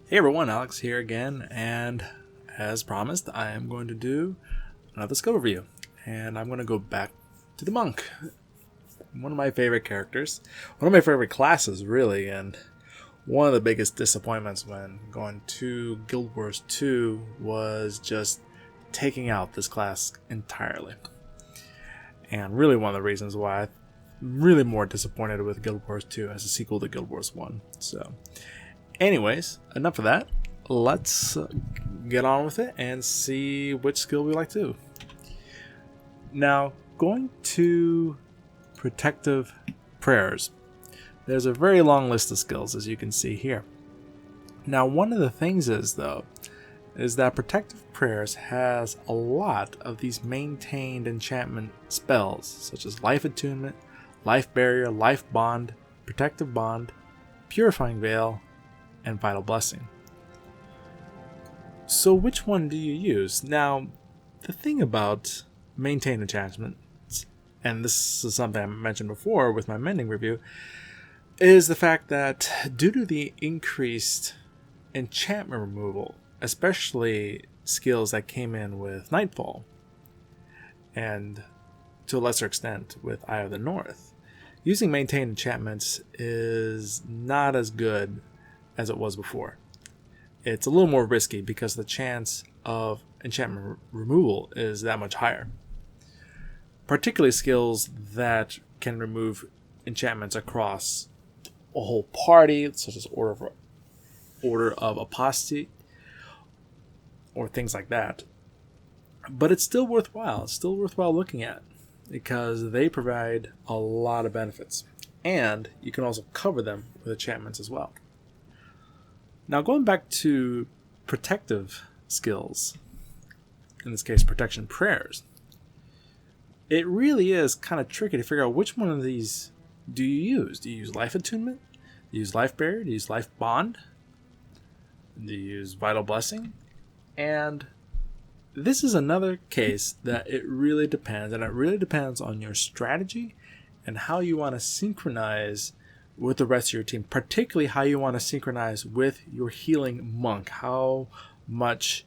Hey everyone, Alex here again, and as promised, I am going to do another skill review. And I'm going to go back to the monk, one of my favorite characters, one of my favorite classes, really, and one of the biggest disappointments when going to Guild Wars 2 was just taking out this class entirely. And really one of the reasons why I'm really more disappointed with Guild Wars 2 as a sequel to Guild Wars 1. So, anyways, enough of that. Let's get on with it and see which skill we like to do. Now, going to Protective Prayers. There's a very long list of skills, as you can see here. Now, one of the things is that Protective Prayers has a lot of these maintained enchantment spells, such as Life Attunement, Life Barrier, Life Bond, Protective Bond, Purifying Veil, and Vital Blessing. So which one do you use? Now, the thing about maintained enchantments, and this is something I mentioned before with my mending review, is the fact that due to the increased enchantment removal, especially skills that came in with Nightfall, and to a lesser extent with Eye of the North, using maintained enchantments is not as good as it was before. It's a little more risky because the chance of enchantment removal is that much higher. Particularly skills that can remove enchantments across a whole party, such as Order of Apostasy, or things like that. But it's still worthwhile. It's still worthwhile looking at because they provide a lot of benefits. And you can also cover them with enchantments as well. Now, going back to protective skills, in this case, protection prayers, it really is kind of tricky to figure out which one of these do you use. Do you use Life Attunement? Do you use Life Barrier? Do you use Life Bond? Do you use Vital Blessing? And this is another case that it really depends, and it really depends on your strategy and how you want to synchronize with the rest of your team, particularly how you want to synchronize with your healing monk. How much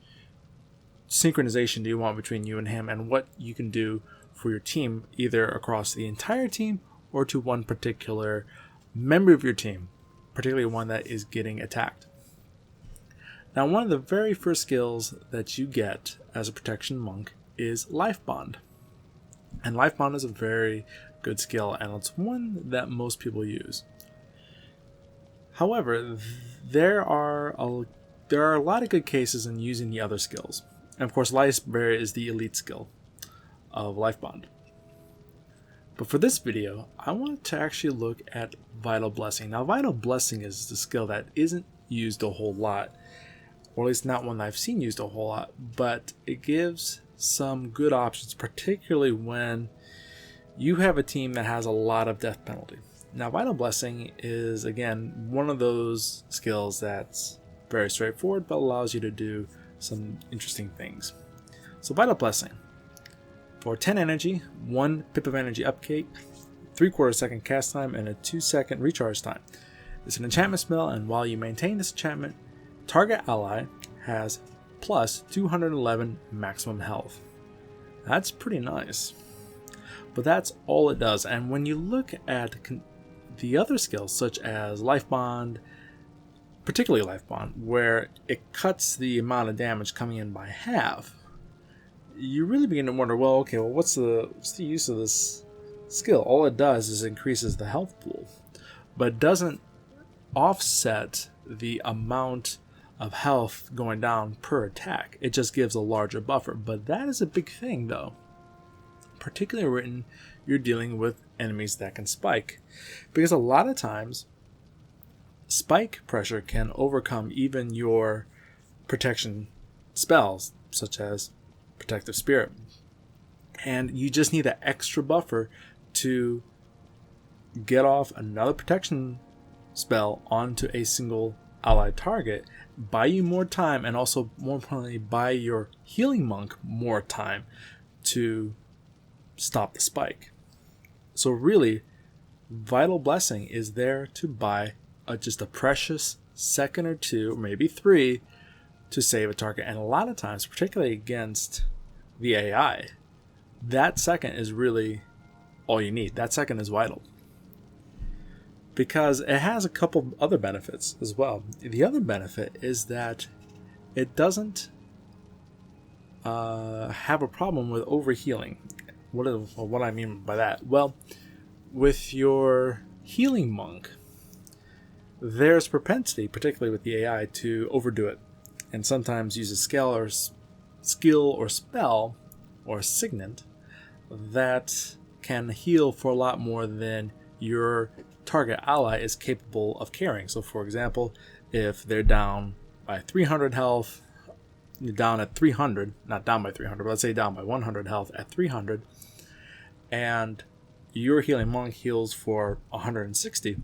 synchronization do you want between you and him, and what you can do for your team, either across the entire team or to one particular member of your team, particularly one that is getting attacked. Now, one of the very first skills that you get as a protection monk is Life Bond. And Life Bond is a very good skill, and it's one that most people use. However, there are a lot of good cases in using the other skills. And of course, Life Barrier is the elite skill of Life Bond. But for this video, I want to actually look at Vital Blessing. Now, Vital Blessing is the skill that isn't used a whole lot, or at least not one that I've seen used a whole lot, but it gives some good options, particularly when you have a team that has a lot of death penalty. Now, Vital Blessing is, again, one of those skills that's very straightforward, but allows you to do some interesting things. So, Vital Blessing. For 10 energy, 1 pip of energy upkeep, 3/4 second cast time, and a 2-second recharge time. It's an enchantment spell, and while you maintain this enchantment, target ally has plus 211 maximum health. That's pretty nice. But that's all it does. And when you look at the other skills, such as Life Bond, particularly Life Bond, where it cuts the amount of damage coming in by half, you really begin to wonder, what's the use of this skill? All it does is increases the health pool, but doesn't offset the amount of health going down per attack. It just gives a larger buffer. But that is a big thing, though, particularly when you're dealing with enemies that can spike, because a lot of times spike pressure can overcome even your protection spells, such as Protective Spirit, and you just need that extra buffer to get off another protection spell onto a single allied target, buy you more time, and also, more importantly, buy your healing monk more time to stop the spike. So really, Vital Blessing is there to buy just a precious second or two, maybe 3, to save a target. And a lot of times, particularly against the AI, that second is really all you need. That second is vital. Because it has a couple other benefits as well. The other benefit is that it doesn't have a problem with overhealing. What I mean by that? Well, with your healing monk, there's propensity, particularly with the AI, to overdo it, and sometimes use a skill or spell or signet that can heal for a lot more than your target ally is capable of carrying. So, for example, if they're down by 300 health, down at 300, not down by 300, but let's say down by 100 health at 300, and your healing monk heals for 160,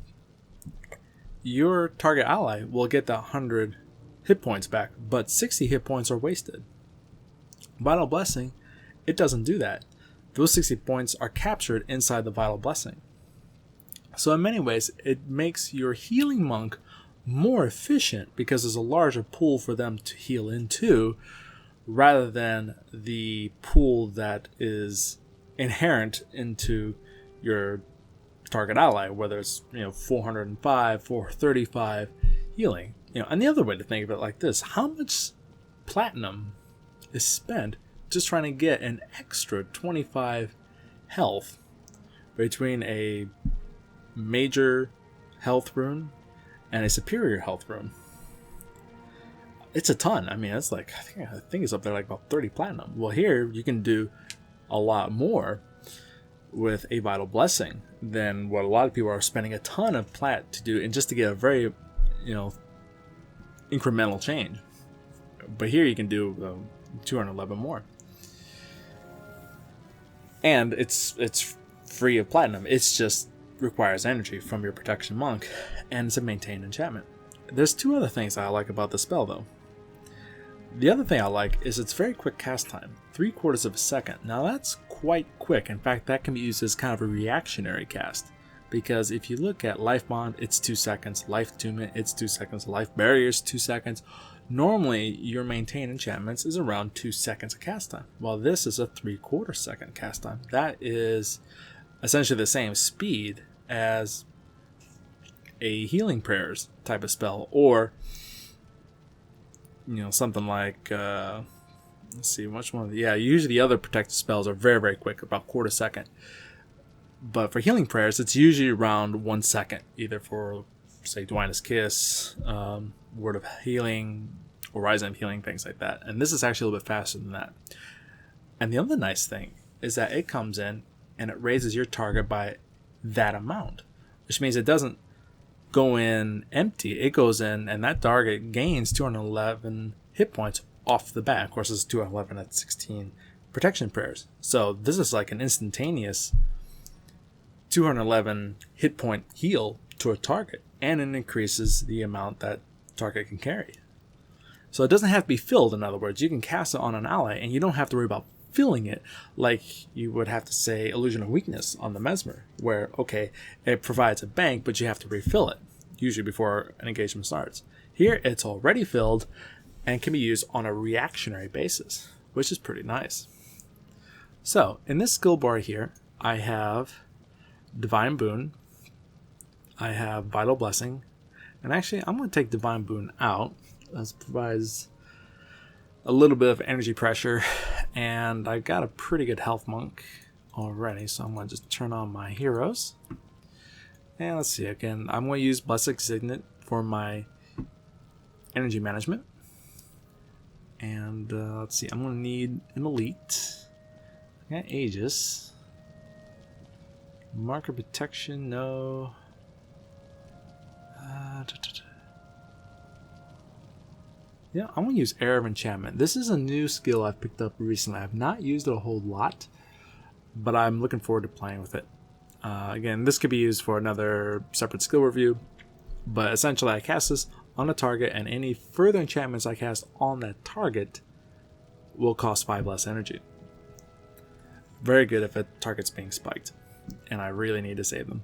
your target ally will get the 100 hit points back, but 60 hit points are wasted. Vital Blessing, it doesn't do that. Those 60 points are captured inside the Vital Blessing. So in many ways, it makes your healing monk more efficient because there's a larger pool for them to heal into, rather than the pool that is inherent into your target ally, whether it's 405, 435 healing. And the other way to think of it like this: how much platinum is spent just trying to get an extra 25 health between a major health rune and a superior health rune? It's a ton. I mean, it's like I think it's up there like about 30 platinum. Well, here you can do a lot more with a Vital Blessing than what a lot of people are spending a ton of plat to do, and just to get a very incremental change. But here you can do 211 more, and it's free of platinum. It's just requires energy from your protection monk, and it's a maintained enchantment. There's 2 other things I like about the spell, though. The other thing I like is its very quick cast time, 3/4 of a second. Now that's quite quick. In fact, that can be used as kind of a reactionary cast, because if you look at Life Bond, it's 2 seconds. Life Attunement, it's 2 seconds. Life Barriers, 2 seconds. Normally, your maintained enchantments is around 2 seconds of cast time. Well, this is a 3/4 second cast time. That is essentially the same speed as a Healing Prayers type of spell, or something like let's see, which one? Usually the other protective spells are very, very quick, about 1/4 second. But for Healing Prayers, it's usually around 1 second, either for, say, Dwynen's Kiss, Word of Healing, Horizon of Healing, things like that. And this is actually a little bit faster than that. And the other nice thing is that it comes in and it raises your target by that amount, which means it doesn't go in empty. It goes in, and that target gains 211 hit points off the bat. Of course, it's 211 at 16 protection prayers. So this is like an instantaneous 211 hit point heal to a target, and it increases the amount that target can carry. So it doesn't have to be filled. In other words, you can cast it on an ally, and you don't have to worry about filling it like you would have to say Illusion of Weakness on the Mesmer, where it provides a bank, but you have to refill it usually before an engagement starts. Here it's already filled and can be used on a reactionary basis, which is pretty nice. So in this skill bar here, I have Divine Boon, I have Vital Blessing, and actually I'm going to take Divine Boon out. This provides a little bit of energy pressure, and I got a pretty good health monk already, so I'm going to just turn on my heroes. And let's see, again, I'm going to use Blessed Signet for my energy management. And let's see, I'm going to need an Elite. I got Aegis. Marker Protection, no. Yeah, I'm going to use Air of Enchantment. This is a new skill I've picked up recently. I've not used it a whole lot, but I'm looking forward to playing with it. Again, this could be used for another separate skill review, but essentially I cast this on a target, and any further enchantments I cast on that target will cost 5 less energy. Very good if a target's being spiked, and I really need to save them.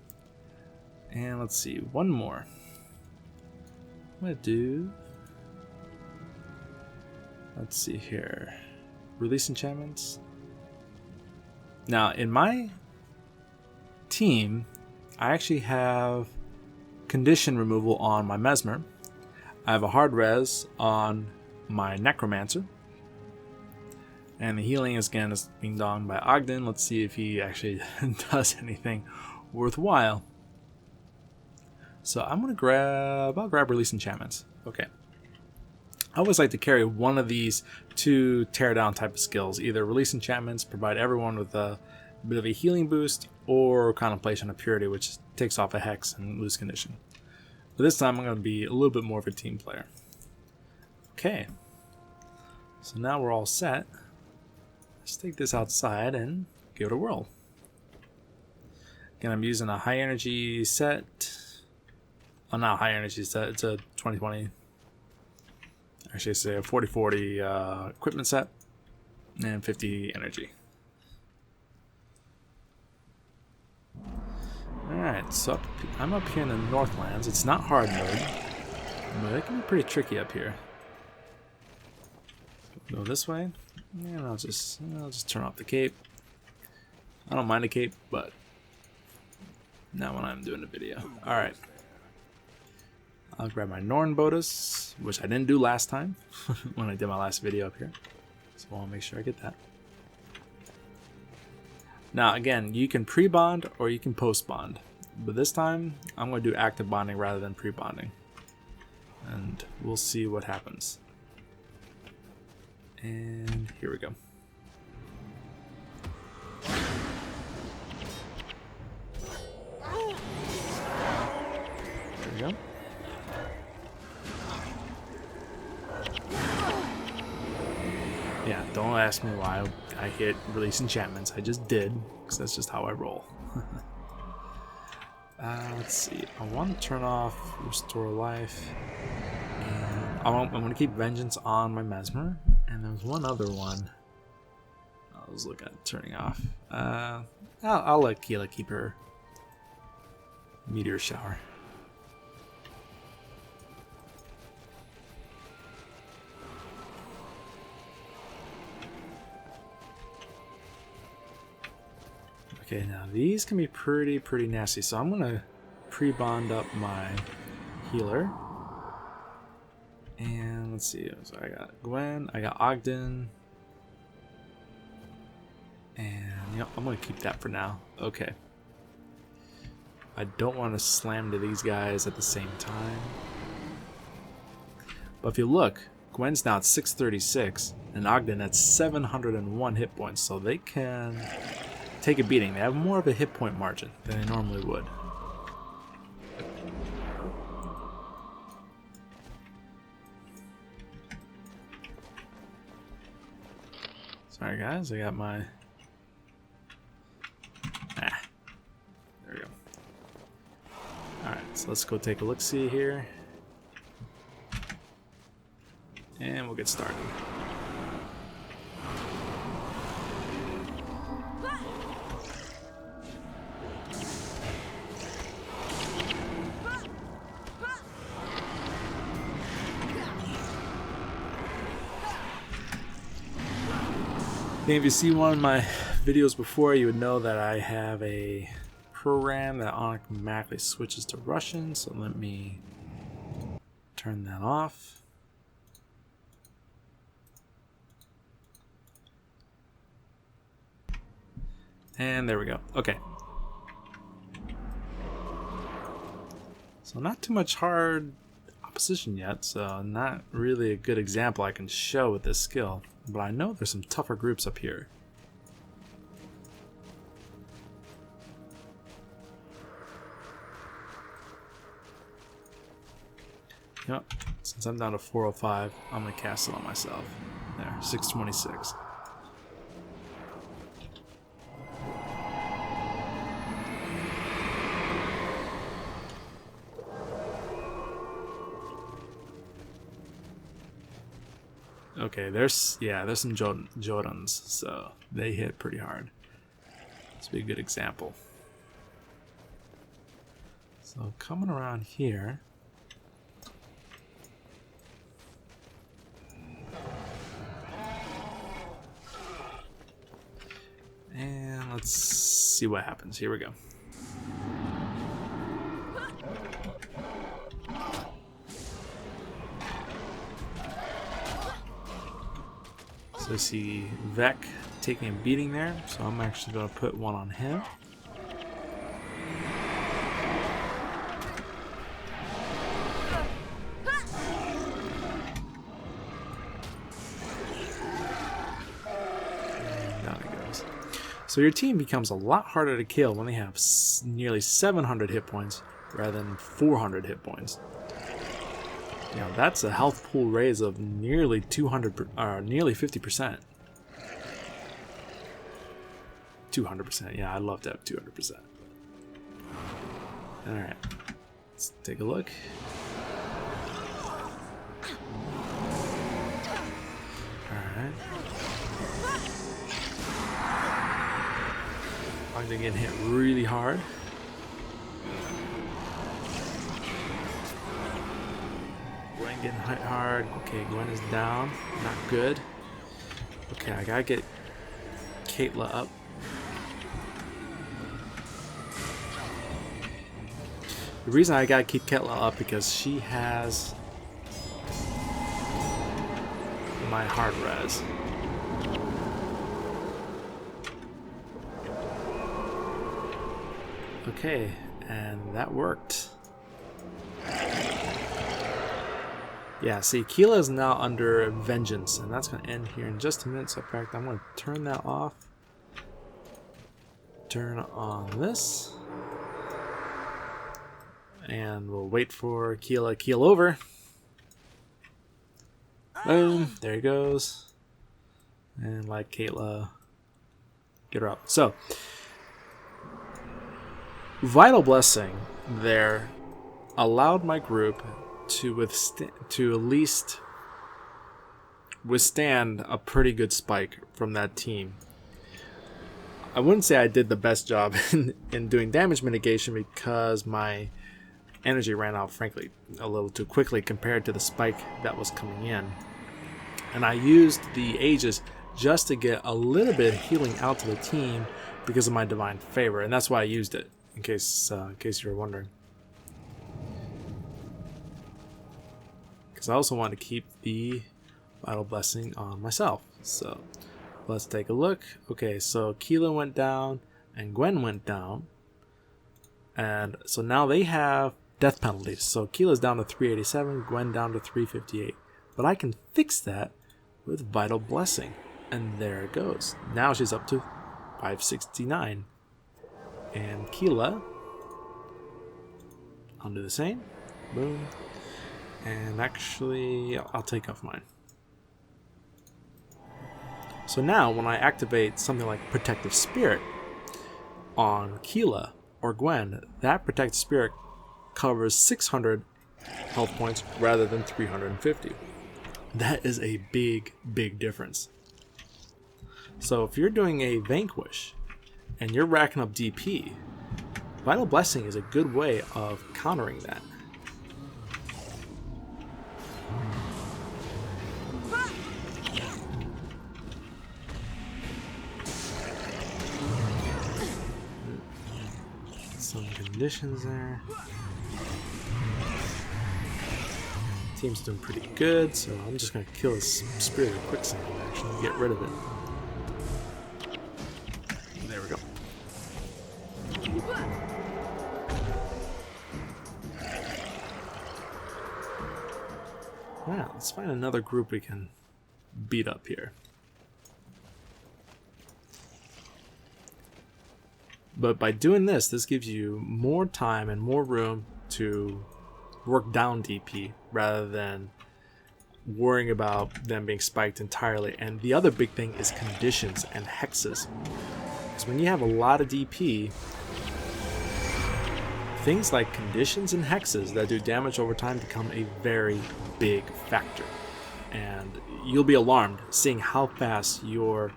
And let's see, one more. gonna do. Let's see here. Release enchantments. Now, in my team, I actually have condition removal on my Mesmer. I have a hard res on my Necromancer. And the healing is again is being done by Ogden. Let's see if he actually does anything worthwhile. So I'm gonna grab. I'll grab release enchantments. Okay. I always like to carry one of these two teardown type of skills. Either release enchantments, provide everyone with a bit of a healing boost, or contemplation of purity, which takes off a hex and lose condition. But this time I'm gonna be a little bit more of a team player. Okay. So now we're all set. Let's take this outside and give it a whirl. Again, I'm using a high energy set. Oh, not a high energy set, it's a 2020. Actually, say a 4040 equipment set and 50 energy. Alright, so I'm up here in the Northlands. It's not hard mode, but it can be pretty tricky up here. Go this way, and I'll just turn off the cape. I don't mind a cape, but not when I'm doing a video. Alright. I'll grab my Norn Bodus, which I didn't do last time when I did my last video up here. So I want to make sure I get that. Now again, you can pre-bond or you can post-bond. But this time, I'm going to do active bonding rather than pre-bonding. And we'll see what happens. And here we go. There we go. Yeah, don't ask me why I hit release enchantments. I just did, because that's just how I roll. Let's see. I want to turn off Restore Life. And I'm going to keep Vengeance on my Mesmer. And there's one other one I was looking at turning off. I'll let Keela keep her Meteor Shower. Okay, now these can be pretty nasty, so I'm gonna pre-bond up my healer. And let's see, so I got Gwen, I got Ogden, and I'm gonna keep that for now. Okay. I don't want to slam to these guys at the same time. But if you look, Gwen's now at 636, and Ogden at 701 hit points, so they can take a beating. They have more of a hit point margin than they normally would. Sorry guys, I got my... There we go. Alright, so let's go take a look-see here. And we'll get started. If you see one of my videos before, you would know that I have a program that automatically switches to Russian, so let me turn that off. And there we go. Okay. So not too much hard opposition yet, so not really a good example I can show with this skill. But I know there's some tougher groups up here. Yep, since I'm down to 405, I'm going to cast it on myself. There, 626. Okay, there's some Jordans, so they hit pretty hard. This would be a good example. So coming around here, let's see what happens. Here we go. So I see Vec taking a beating there, so I'm actually going to put one on him. And down it goes. So your team becomes a lot harder to kill when they have nearly 700 hit points rather than 400 hit points. Now that's a health pool raise of nearly 200, nearly 50%. 200%. Yeah, I'd love to have 200%. All right, let's take a look. All right. I'm getting hit really hard. Gwen getting hit hard. Okay, Gwen is down. Not good. Okay, I gotta get Caitlyn up. The reason I gotta keep Caitlyn up because she has my hard res. Okay, and that worked. Yeah, see, Keela is now under Vengeance, and that's going to end here in just a minute. So, in fact, I'm going to turn that off. Turn on this. And we'll wait for Keela to keel over. Boom, there he goes. And like Caitlyn, get her up. So, Vital Blessing there allowed my group to at least withstand a pretty good spike from that team. I wouldn't say I did the best job in doing damage mitigation because my energy ran out, frankly, a little too quickly compared to the spike that was coming in. And I used the Aegis just to get a little bit of healing out to the team because of my Divine Favor, and that's why I used it, in case you were wondering. Because I also want to keep the Vital Blessing on myself. So let's take a look. Okay, so Keela went down and Gwen went down. And so now they have death penalties. So Keela's down to 387, Gwen down to 358. But I can fix that with Vital Blessing. And there it goes. Now she's up to 569. And Keela, I'll do the same. Boom. And actually, I'll take off mine. So now, when I activate something like Protective Spirit on Keela or Gwen, that Protective Spirit covers 600 health points rather than 350. That is a big, big difference. So if you're doing a Vanquish and you're racking up DP, Vital Blessing is a good way of countering that. Some conditions there. Team's doing pretty good, so I'm just going to kill this Spirit of Quicksand actually and get rid of it. There we go. Alright, let's find another group we can beat up here. But by doing this gives you more time and more room to work down DP rather than worrying about them being spiked entirely. And the other big thing is conditions and hexes. Because when you have a lot of DP, things like conditions and hexes that do damage over time become a very big factor. And you'll be alarmed seeing how fast your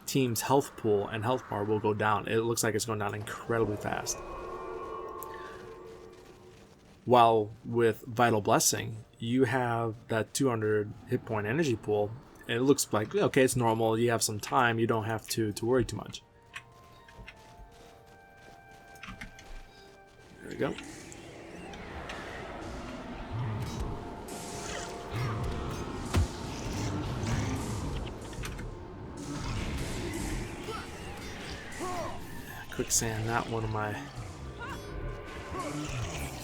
team's health pool and health bar will go down. It looks like it's going down incredibly fast. While with Vital Blessing, you have that 200 hit point energy pool, and it looks like, okay, it's normal, you have some time, you don't have to worry too much. go. Quicksand, not one of my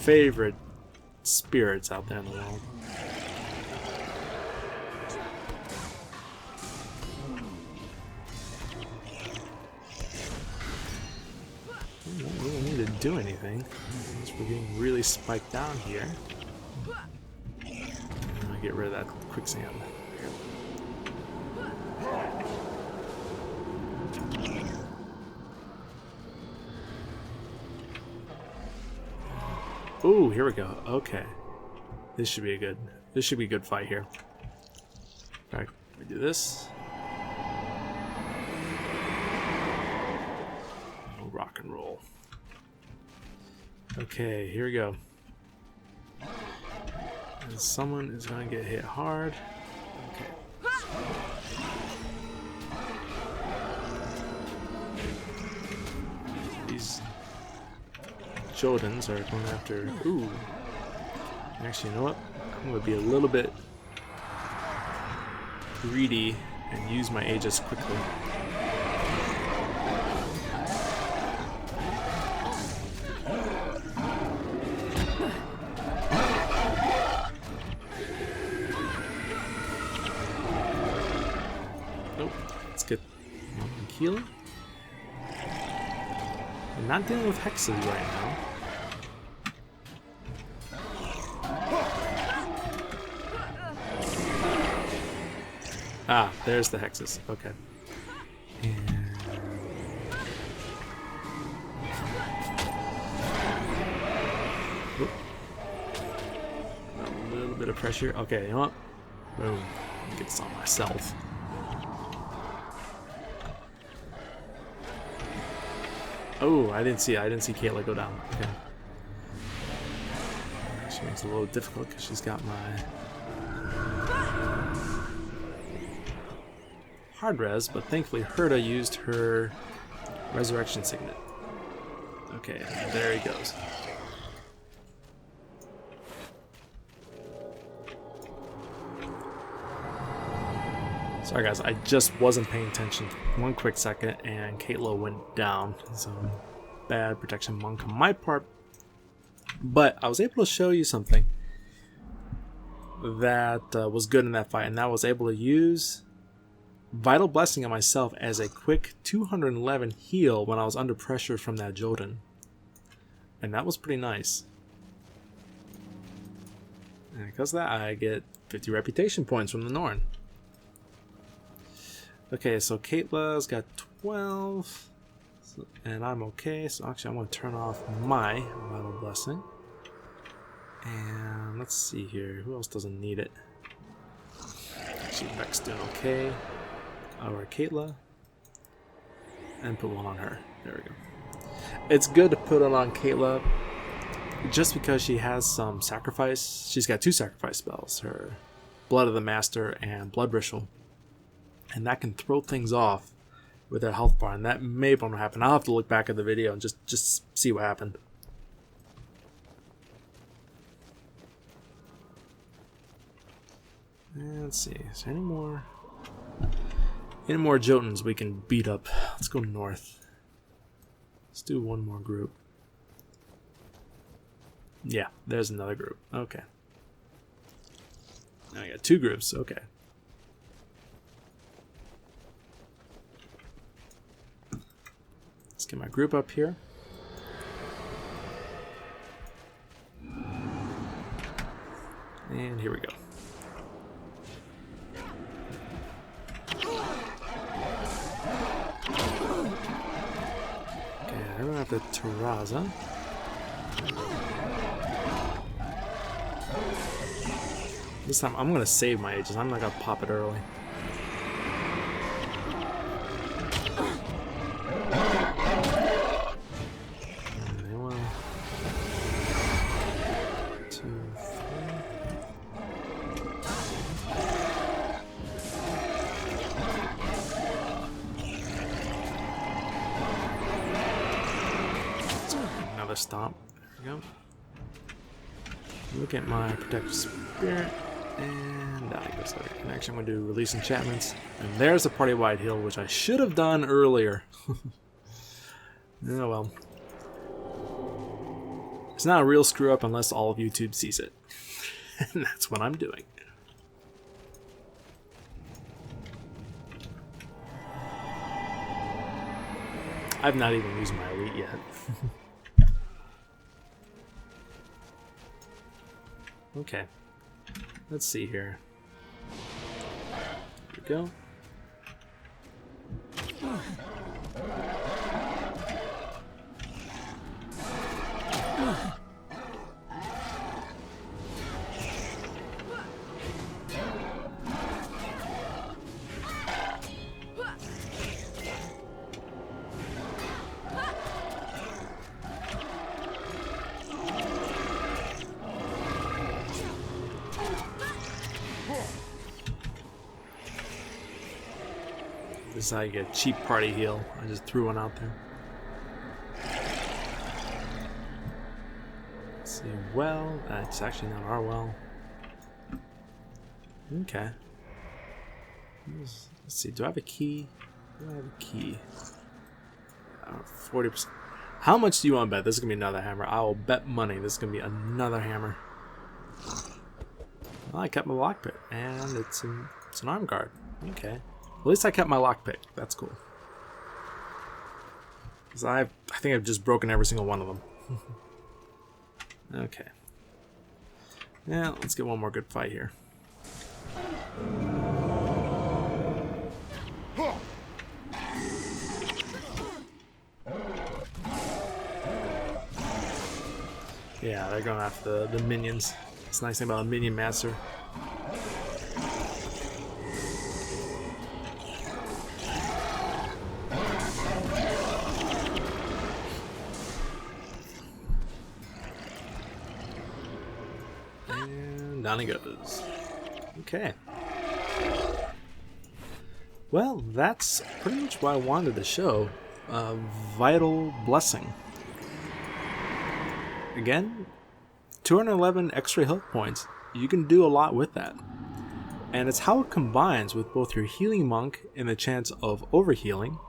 favorite spirits out there in the world. We don't really need to do anything. We're getting really spiked down here. I'm gonna get rid of that quicksand. Ooh, here we go. Okay. This should be a good fight here. Alright, we do this. Oh, rock and roll. Okay, here we go. And someone is gonna get hit hard. Okay. These Jotans are going after. Ooh. Actually, you know what? I'm going to be a little bit greedy and use my Aegis quickly. Nope. Let's get Keely. I'm not dealing with hexes right now. Ah, there's the hexes. Okay. And a little bit of pressure. Okay, you know what? Boom. Get this on myself. Oh, I didn't see Caitlyn go down. Okay. She makes it a little difficult because she's got my hard res, but thankfully Herta used her resurrection signet. Okay, there he goes. Sorry guys, I just wasn't paying attention one quick second and Caitlyn went down. So bad protection monk on my part. But I was able to show you something that was good in that fight, and that was able to use Vital Blessing on myself as a quick 211 heal when I was under pressure from that Jotan. And that was pretty nice. And because of that, I get 50 reputation points from the Norn. Okay, so Caitlyn's got 12. And I'm okay. So actually, I'm going to turn off my Vital Blessing. And let's see here. Who else doesn't need it? Actually, Beck's doing okay. Our Caitlyn. And put one on her. There we go. It's good to put it on Caitlyn just because she has some sacrifice. She's got 2 sacrifice spells. Her Blood of the Master and Blood Ritual. And that can throw things off with their health bar. And that may be what happened. I'll have to look back at the video and just see what happened. And let's see. Is there any more Jotans we can beat up? Let's go north. Let's do one more group. Yeah, there's another group. Okay. Now I got 2 groups. Okay. Let's get my group up here. And here we go. Okay, I don't have the Terraza. This time I'm gonna save my Aegis. I'm not gonna pop it early. Stomp. There go. Look at my protective spirit, and down goes the connection. I'm going to do release enchantments, and there's a party-wide heal, which I should have done earlier. Oh well. It's not a real screw up unless all of YouTube sees it, and that's what I'm doing. I've not even used my elite yet. Okay. Let's see here. Here we go. This is how you get a cheap party heal. I just threw one out there. Let's see, well, it's actually not our well. Okay. Let's see, do I have a key? Do I have a key? 40%. How much do you want to bet? This is going to be another hammer. I will bet money this is going to be another hammer. Well, I kept my lockpick, and it's an arm guard. Okay. At least I kept my lockpick. That's cool. Because I think I've just broken every single one of them. Okay. Yeah, let's get one more good fight here. Yeah, they're going after the minions. It's the nice thing about a minion master. Down he goes. Okay. Well, that's pretty much what I wanted to show. Vital Blessing. Again, 211 extra health points. You can do a lot with that. And it's how it combines with both your Healing Monk and the chance of overhealing.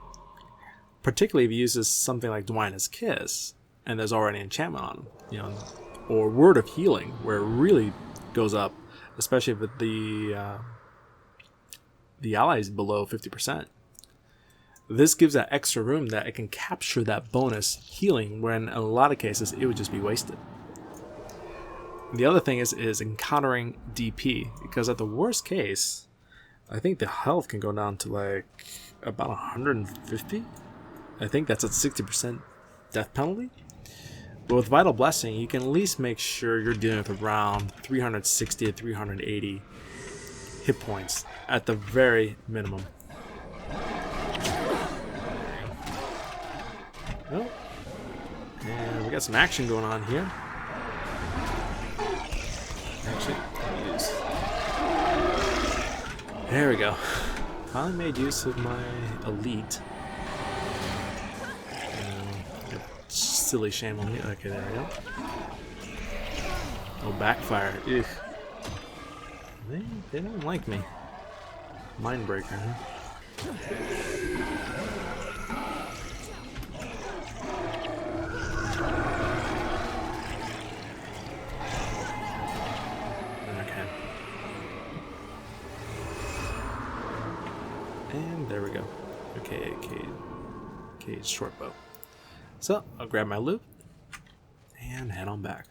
Particularly if you use something like Dwynna's Kiss, and there's already enchantment on them, you know, or Word of Healing, where it really goes up, especially with the allies below 50%. This gives that extra room that it can capture that bonus healing, when in a lot of cases it would just be wasted. The other thing is encountering DP, because at the worst case, I think the health can go down to like about 150. I think that's at 60% death penalty. But with Vital Blessing, you can at least make sure you're dealing with around 360 to 380 hit points at the very minimum. Oh. And we got some action going on here. Actually, there we go. Finally made use of my elite. Silly shame on me. Okay, there we go. Oh, backfire. Ugh. They don't like me. Mindbreaker, huh? Okay. And there we go. Okay, Cage short bow. So, I'll grab my loot and head on back.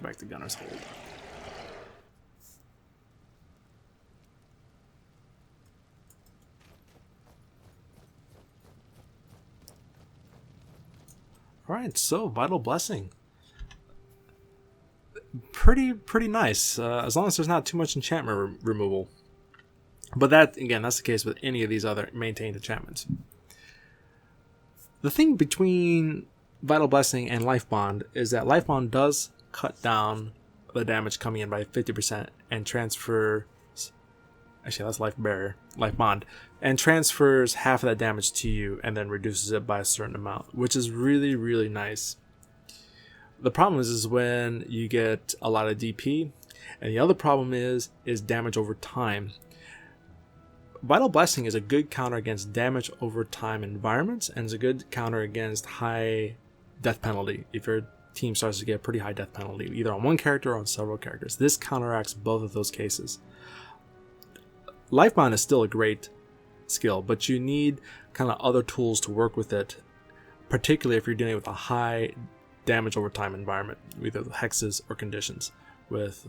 Back to Gunner's Hold. Alright, so Vital Blessing. Pretty nice, as long as there's not too much enchantment removal. But that, again, that's the case with any of these other maintained enchantments. The thing between Vital Blessing and Life Bond is that Life Bond does cut down the damage coming in by 50% and transfers actually that's life barrier, life bond, and transfers half of that damage to you and then reduces it by a certain amount, which is really, really nice. The problem is when you get a lot of DP, and the other problem is damage over time. Vital Blessing is a good counter against damage over time environments, and is a good counter against high death penalty if your team starts to get a pretty high death penalty, either on one character or on several characters. This counteracts both of those cases. Life Bond is still a great skill, but you need kind of other tools to work with it, particularly if you're dealing with a high damage over time environment, either hexes or conditions. With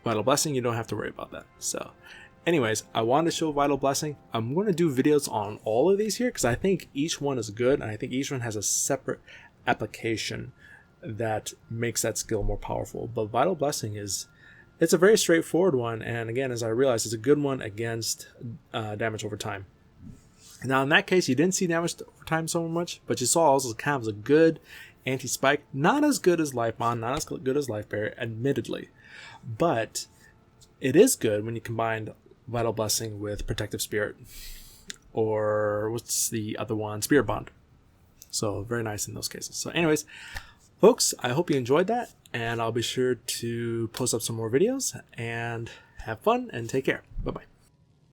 Vital Blessing, you don't have to worry about that. So anyways, I wanted to show Vital Blessing. I'm going to do videos on all of these here because I think each one is good, and I think each one has a separate application that makes that skill more powerful. But Vital Blessing it's a very straightforward one, and again, as I realized, it's a good one against damage over time. Now in that case, you didn't see damage over time so much, but you saw also kind of a good anti-spike. Not as good as Life Bond, not as good as Life Barrier, admittedly, but it is good when you combine Vital Blessing with Protective Spirit, or what's the other one, Spirit Bond. So very nice in those cases. So anyways, folks, I hope you enjoyed that, and I'll be sure to post up some more videos, and have fun and take care. Bye bye.